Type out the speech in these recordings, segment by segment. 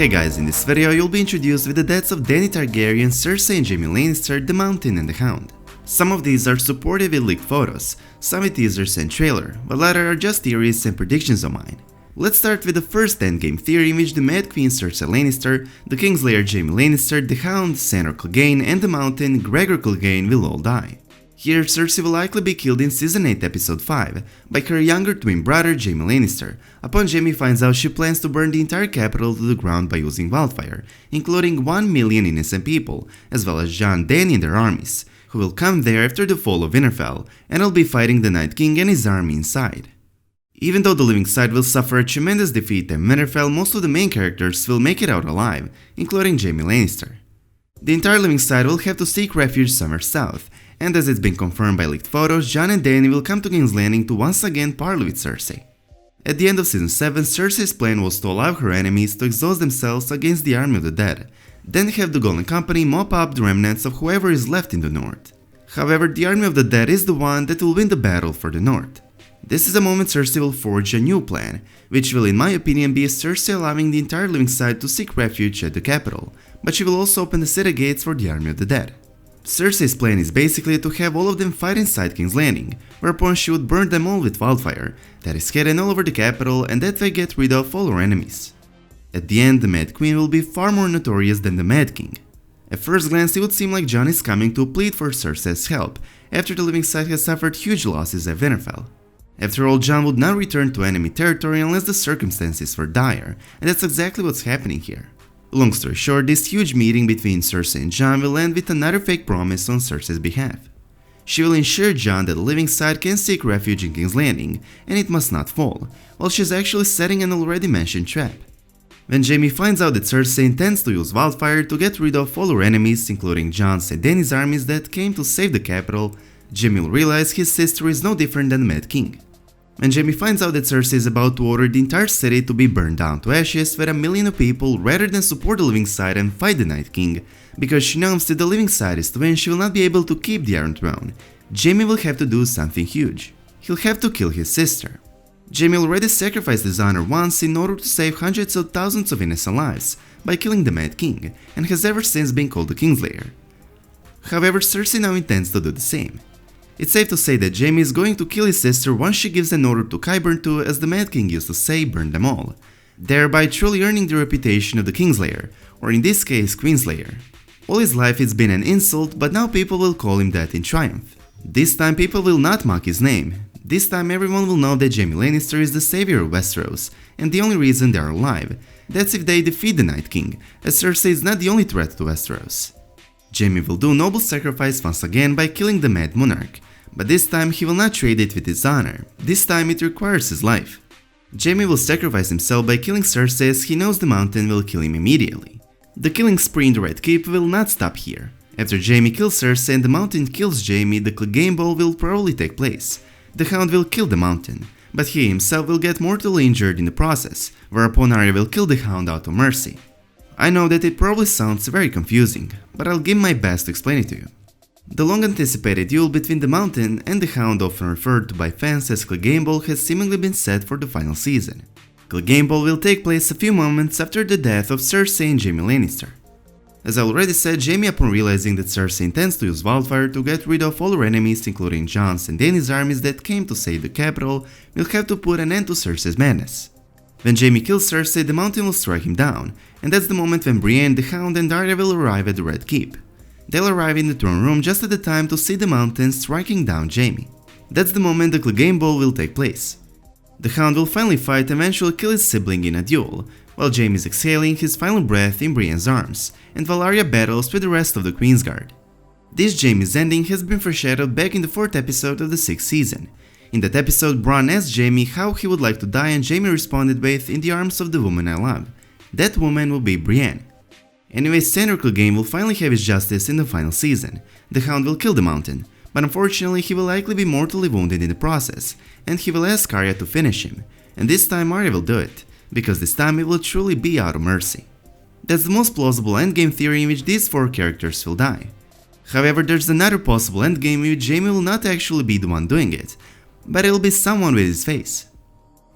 Hey guys, in this video you'll be introduced with the deaths of Dany Targaryen, Cersei and Jaime Lannister, the Mountain and the Hound. Some of these are supported with leaked photos, some with teasers and trailer, while others are just theories and predictions of mine. Let's start with the first Endgame theory in which the Mad Queen Cersei Lannister, the Kingslayer Jaime Lannister, the Hound Sandor Clegane and the Mountain Gregor Clegane will all die. Here, Cersei will likely be killed in Season 8 Episode 5 by her younger twin brother Jaime Lannister, upon Jaime finds out she plans to burn the entire capital to the ground by using wildfire, including 1 million innocent people, as well as Jon, Dany and their armies, who will come there after the fall of Winterfell, and will be fighting the Night King and his army inside. Even though the living side will suffer a tremendous defeat in Winterfell, most of the main characters will make it out alive, including Jaime Lannister. The entire living side will have to seek refuge somewhere south, and as it's been confirmed by leaked photos, Jon and Dany will come to King's Landing to once again parley with Cersei. At the end of Season 7, Cersei's plan was to allow her enemies to exhaust themselves against the army of the dead, then have the Golden Company mop up the remnants of whoever is left in the north. However, the army of the dead is the one that will win the battle for the north. This is the moment Cersei will forge a new plan, which will in my opinion be Cersei allowing the entire living side to seek refuge at the capital, but she will also open the city gates for the army of the dead. Cersei's plan is basically to have all of them fight inside King's Landing, whereupon she would burn them all with wildfire that is hidden all over the capital and that way get rid of all her enemies. At the end, the Mad Queen will be far more notorious than the Mad King. At first glance, it would seem like Jon is coming to plead for Cersei's help after the living side has suffered huge losses at Winterfell. After all, Jon would not return to enemy territory unless the circumstances were dire, and that's exactly what's happening here. Long story short, this huge meeting between Cersei and Jon will end with another fake promise on Cersei's behalf. She will ensure Jon that the living side can seek refuge in King's Landing, and it must not fall, while she's actually setting an already mentioned trap. When Jaime finds out that Cersei intends to use wildfire to get rid of all her enemies, including Jon's and Dany's armies that came to save the capital, Jaime will realize his sister is no different than the Mad King. When Jaime finds out that Cersei is about to order the entire city to be burned down to ashes with 1 million of people rather than support the living side and fight the Night King, because she knows that the living side is to win, she will not be able to keep the Iron Throne, Jaime will have to do something huge. He'll have to kill his sister. Jaime already sacrificed his honor once in order to save hundreds of thousands of innocent lives by killing the Mad King, and has ever since been called the Kingslayer. However, Cersei now intends to do the same. It's safe to say that Jaime is going to kill his sister once she gives an order to Qyburn to, as the Mad King used to say, burn them all, thereby truly earning the reputation of the Kingslayer, or in this case Queenslayer. All his life it's been an insult, but now people will call him that in triumph. This time people will not mock his name. This time everyone will know that Jaime Lannister is the savior of Westeros, and the only reason they are alive, that's if they defeat the Night King, as Cersei is not the only threat to Westeros. Jaime will do noble sacrifice once again by killing the Mad Monarch, but this time he will not trade it with his honor, this time it requires his life. Jaime will sacrifice himself by killing Cersei as he knows the Mountain will kill him immediately. The killing spree in the Red Keep will not stop here. After Jaime kills Cersei and the Mountain kills Jaime, the Cleganebowl will probably take place. The Hound will kill the Mountain, but he himself will get mortally injured in the process, whereupon Arya will kill the Hound out of mercy. I know that it probably sounds very confusing, but I'll give my best to explain it to you. The long-anticipated duel between the Mountain and the Hound, often referred to by fans as Cleganebowl, has seemingly been set for the final season. Cleganebowl will take place a few moments after the death of Cersei and Jaime Lannister. As I already said, Jaime, upon realizing that Cersei intends to use wildfire to get rid of all her enemies, including Jon's and Dany's armies that came to save the capital, will have to put an end to Cersei's madness. When Jaime kills Cersei, the Mountain will strike him down, and that's the moment when Brienne, the Hound and Arya will arrive at the Red Keep. They'll arrive in the throne room just at the time to see the Mountain striking down Jaime. That's the moment the Cleganebowl will take place. The Hound will finally fight and eventually kill his sibling in a duel, while Jaime is exhaling his final breath in Brienne's arms, and while Arya battles with the rest of the Queensguard. This Jaime's ending has been foreshadowed back in the 4th episode of the 6th season. In that episode, Bronn asked Jaime how he would like to die, and Jaime responded with, "In the arms of the woman I love." That woman will be Brienne. Anyway, Sandor Clegane will finally have his justice in the final season. The Hound will kill the Mountain, but unfortunately he will likely be mortally wounded in the process, and he will ask Arya to finish him, and this time Arya will do it, because this time it will truly be out of mercy. That's the most plausible endgame theory in which these 4 characters will die. However, there's another possible endgame in which Jaime will not actually be the one doing it, but it will be someone with his face.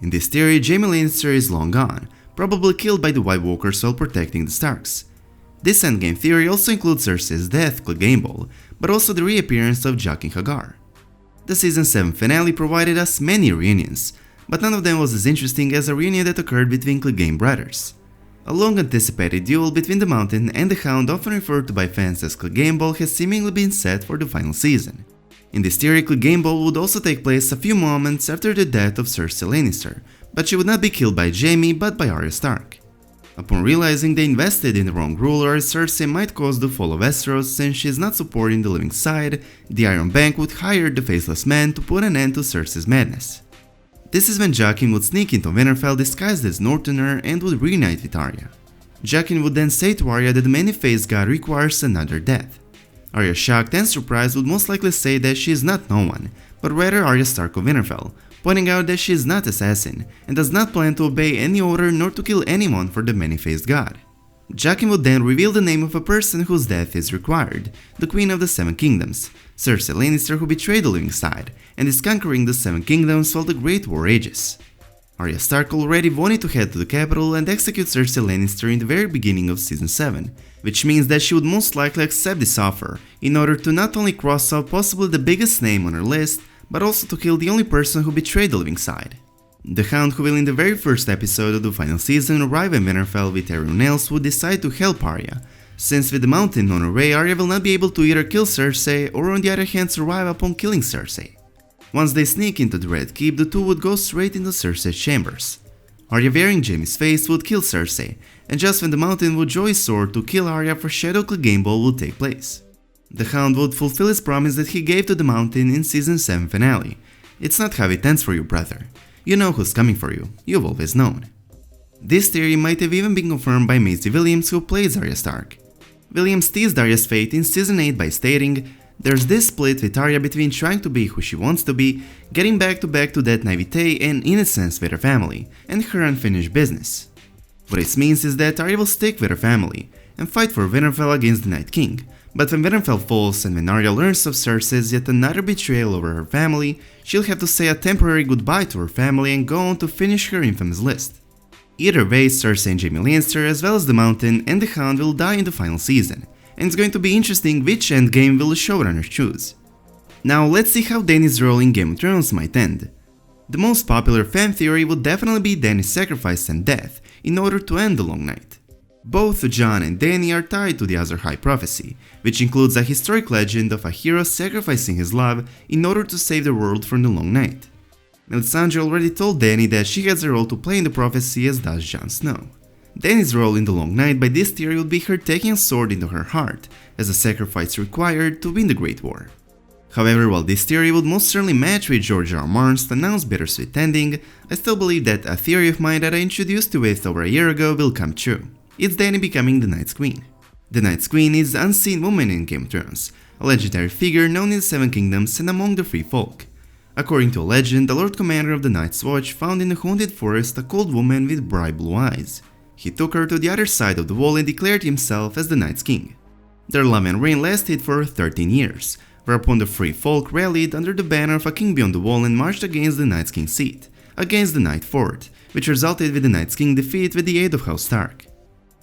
In this theory, Jaime Lannister is long gone, probably killed by the White Walkers while protecting the Starks. This endgame theory also includes Cersei's death, Cleganebowl, but also the reappearance of Jaqen H'ghar. The Season 7 finale provided us many reunions, but none of them was as interesting as a reunion that occurred between Clegane brothers. A long-anticipated duel between the Mountain and the Hound, often referred to by fans as Cleganebowl, has seemingly been set for the final season. In this theory, Cleganebowl would also take place a few moments after the death of Cersei Lannister, but she would not be killed by Jaime but by Arya Stark. Upon realizing they invested in the wrong ruler, Cersei might cause the fall of Westeros since she is not supporting the living side. The Iron Bank would hire the Faceless Man to put an end to Cersei's madness. This is when Jaqen would sneak into Winterfell disguised as Northerner and would reunite with Arya. Jaqen would then say to Arya that the many-faced god requires another death. Arya, shocked and surprised, would most likely say that she is not no one, but rather Arya Stark of Winterfell, pointing out that she is not assassin and does not plan to obey any order nor to kill anyone for the many-faced god. Jaqen would then reveal the name of a person whose death is required, the Queen of the Seven Kingdoms, Cersei Lannister, who betrayed the living side and is conquering the Seven Kingdoms while the Great War rages. Arya Stark already wanted to head to the capital and execute Cersei Lannister in the very beginning of Season 7, which means that she would most likely accept this offer in order to not only cross out possibly the biggest name on her list, but also to kill the only person who betrayed the living side. The Hound, who will in the very first episode of the final season arrive in Winterfell with everyone else, would decide to help Arya, since with the Mountain on her way, Arya will not be able to either kill Cersei or on the other hand survive upon killing Cersei. Once they sneak into the Red Keep, the two would go straight into Cersei's chambers. Arya, wearing Jaime's face, would kill Cersei, and just when the Mountain would draw his sword to kill Arya, Shadow Cleganebowl would take place. The Hound would fulfill his promise that he gave to the Mountain in Season 7 finale. It's not how it ends for you, brother. You know who's coming for you. You've always known. This theory might have even been confirmed by Maisie Williams, who plays Arya Stark. Williams teased Arya's fate in Season 8 by stating, "There's this split with Arya between trying to be who she wants to be, getting back to that naivete and innocence with her family, and her unfinished business." What this means is that Arya will stick with her family and fight for Winterfell against the Night King, but when Winterfell falls and when Arya learns of Cersei's yet another betrayal over her family, she'll have to say a temporary goodbye to her family and go on to finish her infamous list. Either way, Cersei and Jaime Lannister, as well as the Mountain and the Hound, will die in the final season, and it's going to be interesting which endgame will the showrunners choose. Now let's see how Dany's role in Game of Thrones might end. The most popular fan theory would definitely be Dany's sacrifice and death in order to end the Long Night. Both Jon and Dany are tied to the Azor Ahai prophecy, which includes a historic legend of a hero sacrificing his love in order to save the world from the Long Night. Melisandre already told Dany that she has a role to play in the prophecy, as does Jon Snow. Dany's role in the Long Night by this theory would be her taking a sword into her heart, as a sacrifice required to win the Great War. However, while this theory would most certainly match with George R. R. Martin's announced bittersweet ending, I still believe that a theory of mine that I introduced you with over a year ago will come true. It's Dany becoming the Night's Queen. The Night's Queen is the unseen woman in Game of Thrones, a legendary figure known in the Seven Kingdoms and among the Free Folk. According to a legend, the Lord Commander of the Night's Watch found in the haunted forest a cold woman with bright blue eyes. He took her to the other side of the wall and declared himself as the Night's King. Their love and reign lasted for 13 years, whereupon the Free Folk rallied under the banner of a king beyond the wall and marched against the Night's King's seat, against the Night Fort, which resulted with the Night's King defeat with the aid of House Stark.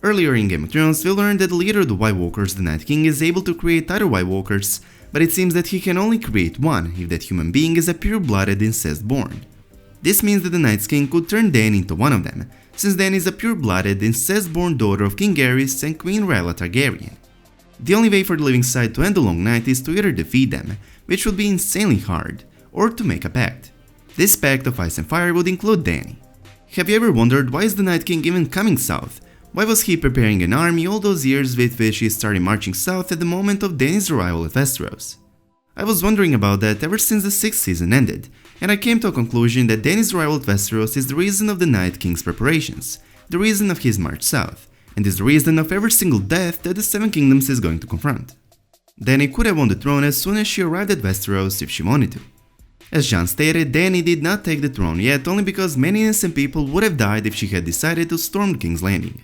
Earlier in Game of Thrones, we learned that the leader of the White Walkers, the Night King, is able to create other White Walkers, but it seems that he can only create one if that human being is a pure-blooded incest-born. This means that the Night's King could turn Dany into one of them, since Dany is a pure-blooded incest-born daughter of King Aerys and Queen Rhaella Targaryen. The only way for the living side to end the Long Night is to either defeat them, which would be insanely hard, or to make a pact. This pact of ice and fire would include Dany. Have you ever wondered why is the Night King even coming south? Why was he preparing an army all those years with which he started marching south at the moment of Dany's arrival at Westeros? I was wondering about that ever since the 6th season ended, and I came to a conclusion that Dany's arrival at Westeros is the reason of the Night King's preparations, the reason of his march south, and is the reason of every single death that the Seven Kingdoms is going to confront. Dany could have won the throne as soon as she arrived at Westeros if she wanted to. As Jon stated, Dany did not take the throne yet only because many innocent people would have died if she had decided to storm King's Landing.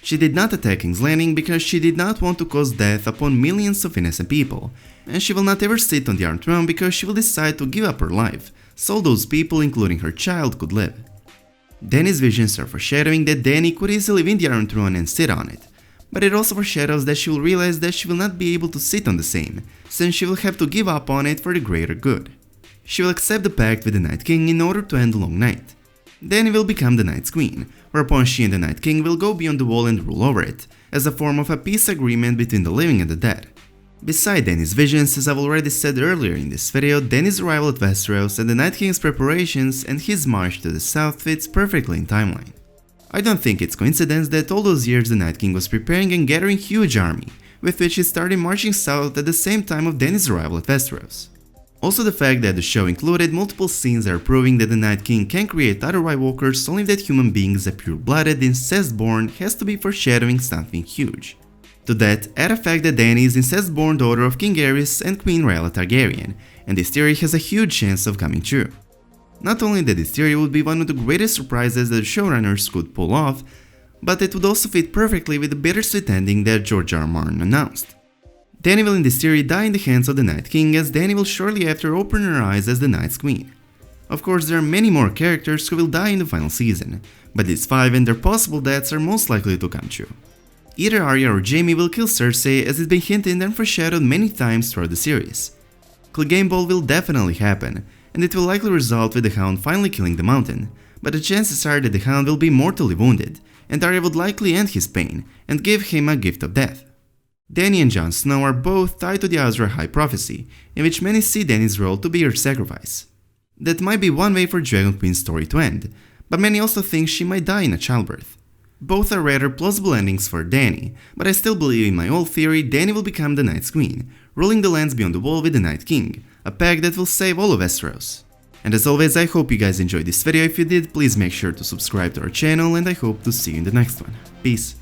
She did not attack King's Landing because she did not want to cause death upon millions of innocent people, and she will not ever sit on the Iron Throne because she will decide to give up her life, so those people, including her child, could live. Dany's visions are foreshadowing that Dany could easily win the Iron Throne and sit on it, but it also foreshadows that she will realize that she will not be able to sit on the same, since she will have to give up on it for the greater good. She will accept the pact with the Night King in order to end the Long Night. Dany will become the Night's Queen, whereupon she and the Night King will go beyond the wall and rule over it, as a form of a peace agreement between the living and the dead. Beside Dany's visions, as I've already said earlier in this video, Dany's arrival at Westeros and the Night King's preparations and his march to the south fits perfectly in timeline. I don't think it's coincidence that all those years the Night King was preparing and gathering huge army, with which he started marching south at the same time of Dany's arrival at Westeros. Also the fact that the show included multiple scenes that are proving that the Night King can create other White Walkers, only that human beings, a pure-blooded, incest-born, has to be foreshadowing something huge. To that, add the fact that Dany is incest-born daughter of King Aerys and Queen Rhaella Targaryen, and this theory has a huge chance of coming true. Not only that this theory would be one of the greatest surprises that the showrunners could pull off, but it would also fit perfectly with the bittersweet ending that George R. R. Martin announced. Dany will in this theory die in the hands of the Night King, as Dany will shortly after open her eyes as the Night's Queen. Of course, there are many more characters who will die in the final season, but these 5 and their possible deaths are most likely to come true. Either Arya or Jaime will kill Cersei, as it's been hinted and foreshadowed many times throughout the series. Cleganebowl will definitely happen, and it will likely result with the Hound finally killing the Mountain, but the chances are that the Hound will be mortally wounded, and Arya would likely end his pain and give him a gift of death. Dany and Jon Snow are both tied to the Azor Ahai prophecy, in which many see Dany's role to be her sacrifice. That might be one way for Dragon Queen's story to end, but many also think she might die in a childbirth. Both are rather plausible endings for Dany, but I still believe in my old theory Dany will become the Night's Queen, ruling the lands beyond the wall with the Night King, a pact that will save all of Westeros. And as always, I hope you guys enjoyed this video. If you did, please make sure to subscribe to our channel, and I hope to see you in the next one. Peace.